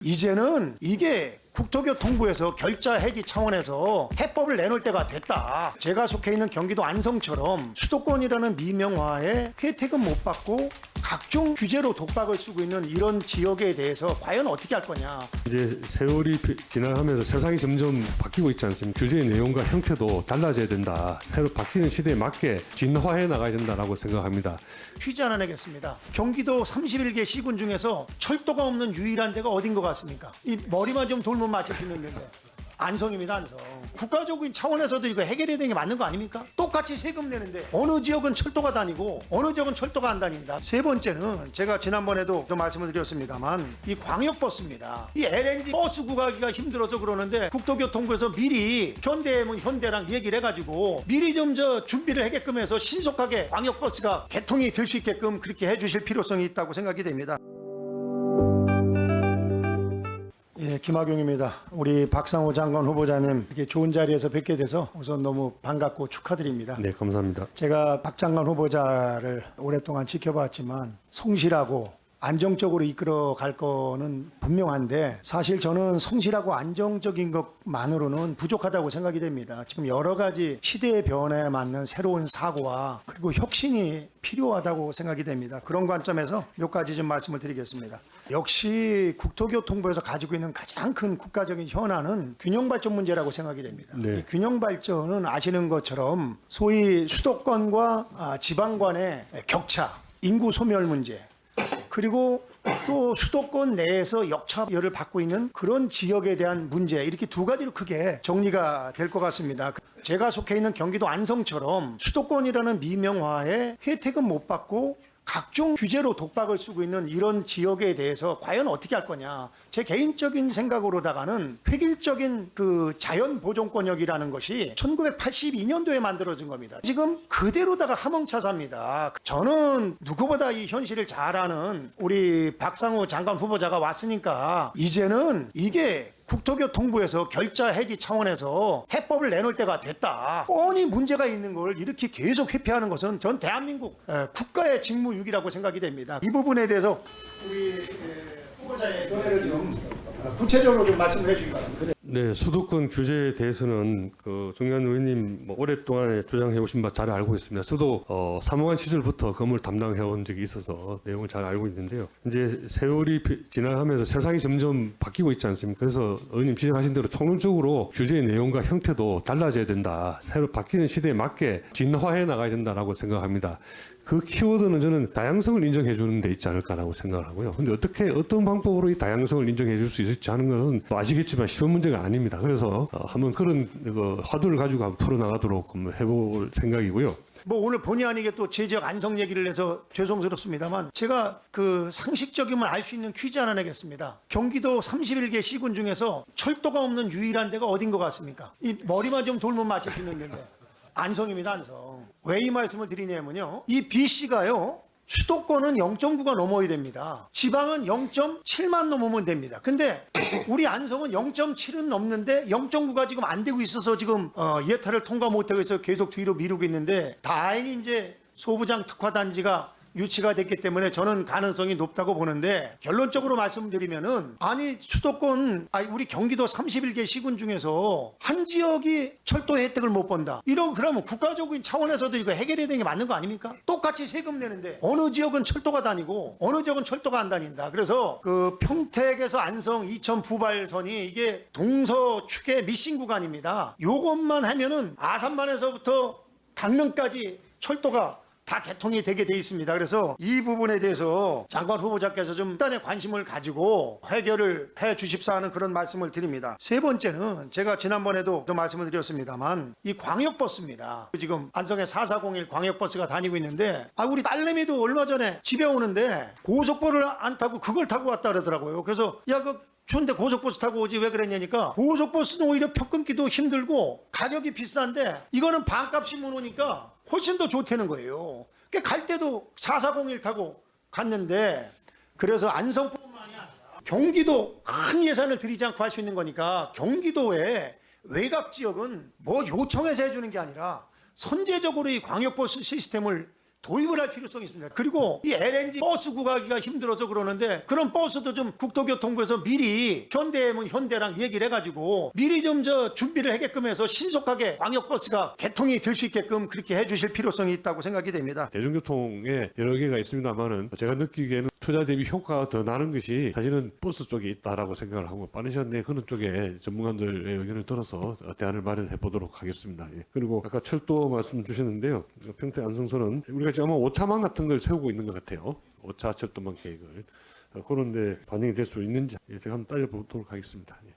이제는 이게 국토교통부에서 결자 해지 차원에서 해법을 내놓을 때가 됐다. 제가 속해 있는 경기도 안성처럼 수도권이라는 미명화에 혜택은 못 받고 각종 규제로 독박을 쓰고 있는 이런 지역에 대해서 과연 어떻게 할 거냐. 이제 세월이 지나가면서 세상이 점점 바뀌고 있지 않습니까? 규제의 내용과 형태도 달라져야 된다. 새로 바뀌는 시대에 맞게 진화해 나가야 된다라고 생각합니다. 퀴즈 하나 내겠습니다. 경기도 31개 시군 중에서 철도가 없는 유일한 데가 어딘 것 같습니까? 이 머리만 좀 돌면 맞힐 수 있는 데인데. 안성입니다, 안성. 국가적인 차원에서도 이거 해결해야 되는 게 맞는 거 아닙니까? 똑같이 세금 내는데 어느 지역은 철도가 다니고 어느 지역은 철도가 안 다닌다. 세 번째는 제가 지난번에도 또 말씀을 드렸습니다만 이 광역버스입니다. 이 LNG 버스 구하기가 힘들어서 그러는데 국토교통부에서 미리 현대랑 얘기를 해가지고 미리 좀 준비를 하게끔 해서 신속하게 광역버스가 개통이 될 수 있게끔 그렇게 해주실 필요성이 있다고 생각이 됩니다. 예, 김학용입니다. 우리 박상호 장관 후보자님 이렇게 좋은 자리에서 뵙게 돼서 우선 너무 반갑고 축하드립니다. 네, 감사합니다. 제가 박 장관 후보자를 오랫동안 지켜봤지만 성실하고 안정적으로 이끌어 갈 거는 분명한데 사실 저는 성실하고 안정적인 것만으로는 부족하다고 생각이 됩니다. 지금 여러 가지 시대의 변화에 맞는 새로운 사고와 그리고 혁신이 필요하다고 생각이 됩니다. 그런 관점에서 몇 가지 좀 말씀을 드리겠습니다. 역시 국토교통부에서 가지고 있는 가장 큰 국가적인 현안은 균형발전 문제라고 생각이 됩니다. 네. 이 균형발전은 아시는 것처럼 소위 수도권과 지방 간의 격차, 인구 소멸 문제, 그리고 또 수도권 내에서 역차별을 받고 있는 그런 지역에 대한 문제, 이렇게 두 가지로 크게 정리가 될 것 같습니다. 제가 속해 있는 경기도 안성처럼 수도권이라는 미명화에 혜택은 못 받고 각종 규제로 독박을 쓰고 있는 이런 지역에 대해서 과연 어떻게 할 거냐. 제 개인적인 생각으로다가는 획일적인 그 자연보존권역이라는 것이 1982년도에 만들어진 겁니다. 지금 그대로다가 하멍차사입니다. 저는 누구보다 이 현실을 잘 아는 우리 박상호 장관 후보자가 왔으니까 이제는 이게 국토교통부에서 결자 해지 차원에서 해법을 내놓을 때가 됐다. 뻔히 문제가 있는 걸 이렇게 계속 회피하는 것은 전 대한민국 국가의 직무유기라고 생각이 됩니다. 이 부분에 대해서 우리 후보자의 견해를 좀 구체적으로 좀 말씀을 해주시기 바랍니다. 네, 수도권 규제에 대해서는 정의원 의원님 오랫동안 주장해 오신 바 잘 알고 있습니다. 저도 사무관 시절부터 건물 담당해 온 적이 있어서 내용을 잘 알고 있는데요. 이제 세월이 지나가면서 세상이 점점 바뀌고 있지 않습니까? 그래서 의원님 지적하신 대로 총론적으로 규제의 내용과 형태도 달라져야 된다. 새로 바뀌는 시대에 맞게 진화해 나가야 된다라고 생각합니다. 그 키워드는 저는 다양성을 인정해 주는 데 있지 않을까라고 생각을 하고요. 근데 어떤 방법으로 이 다양성을 인정해 줄 수 있을지 하는 것은 아시겠지만 쉬운 문제가 아닙니다. 그래서 한번 그런 화두를 가지고 한번 풀어나가도록 해볼 생각이고요. 뭐 오늘 본의 아니게 또 제 지역 안성 얘기를 해서 죄송스럽습니다만 제가 그 상식적이면 알 수 있는 퀴즈 하나 내겠습니다. 경기도 31개 시군 중에서 철도가 없는 유일한 데가 어딘 것 같습니까? 이 머리만 좀 돌면 맞힐 수 있는 데인데. 안성입니다, 안성. 왜 이 말씀을 드리냐면요. 이 BC가요. 수도권은 0.9가 넘어야 됩니다. 지방은 0.7만 넘으면 됩니다. 근데 우리 안성은 0.7은 넘는데 0.9가 지금 안 되고 있어서 지금 예타를 통과 못하고 있어서 계속 뒤로 미루고 있는데 다행히 이제 소부장 특화단지가 유치가 됐기 때문에 저는 가능성이 높다고 보는데 결론적으로 말씀드리면은 우리 경기도 31개 시군 중에서 한 지역이 철도 혜택을 못 본다. 그러면 국가적인 차원에서도 이거 해결해야 되는 게 맞는 거 아닙니까? 똑같이 세금 내는데 어느 지역은 철도가 다니고 어느 지역은 철도가 안 다닌다. 그래서 그 평택에서 안성 이천 부발선이 이게 동서축의 미싱 구간입니다. 요것만 하면은 아산만에서부터 강릉까지 철도가 다 개통이 되게 돼 있습니다. 그래서 이 부분에 대해서 장관 후보자께서 좀 일단의 관심을 가지고 해결을 해 주십사 하는 그런 말씀을 드립니다. 세 번째는 제가 지난번에도 또 말씀을 드렸습니다만 이 광역버스입니다. 지금 안성에 4401 광역버스가 다니고 있는데 우리 딸내미도 얼마 전에 집에 오는데 고속버스를 안 타고 그걸 타고 왔다 그러더라고요. 그래서 추운데 고속버스 타고 오지 왜 그랬냐니까 고속버스는 오히려 표 끊기도 힘들고 가격이 비싼데 이거는 반값이면 오니까 훨씬 더 좋다는 거예요. 갈 때도 4401 타고 갔는데 그래서 안성뿐만이 아니라 경기도 큰 예산을 들이지 않고 할 수 있는 거니까 경기도의 외곽 지역은 뭐 요청해서 해주는 게 아니라 선제적으로 이 광역버스 시스템을 도입을 할 필요성이 있습니다. 그리고 이 LNG 버스 구하기가 힘들어서 그러는데 그런 버스도 좀 국토교통부에서 미리 현대면 현대랑 얘기를 해가지고 미리 좀 준비를 하게끔 해서 신속하게 광역버스가 개통이 될 수 있게끔 그렇게 해주실 필요성이 있다고 생각이 됩니다. 대중교통에 여러 개가 있습니다만은 제가 느끼기에는 투자 대비 효과가 더 나는 것이 사실은 버스 쪽에 있다라고 생각을 하고 빠른 시간 내에 그런 쪽에 전문가들의 의견을 들어서 대안을 마련해 보도록 하겠습니다. 예. 그리고 아까 철도 말씀 주셨는데요. 평택 안성선은 우리가 지금 아마 5차망 같은 걸 세우고 있는 것 같아요. 5차 철도망 계획을. 그런데 반영이 될 수 있는지 제가 한번 따져보도록 하겠습니다. 예.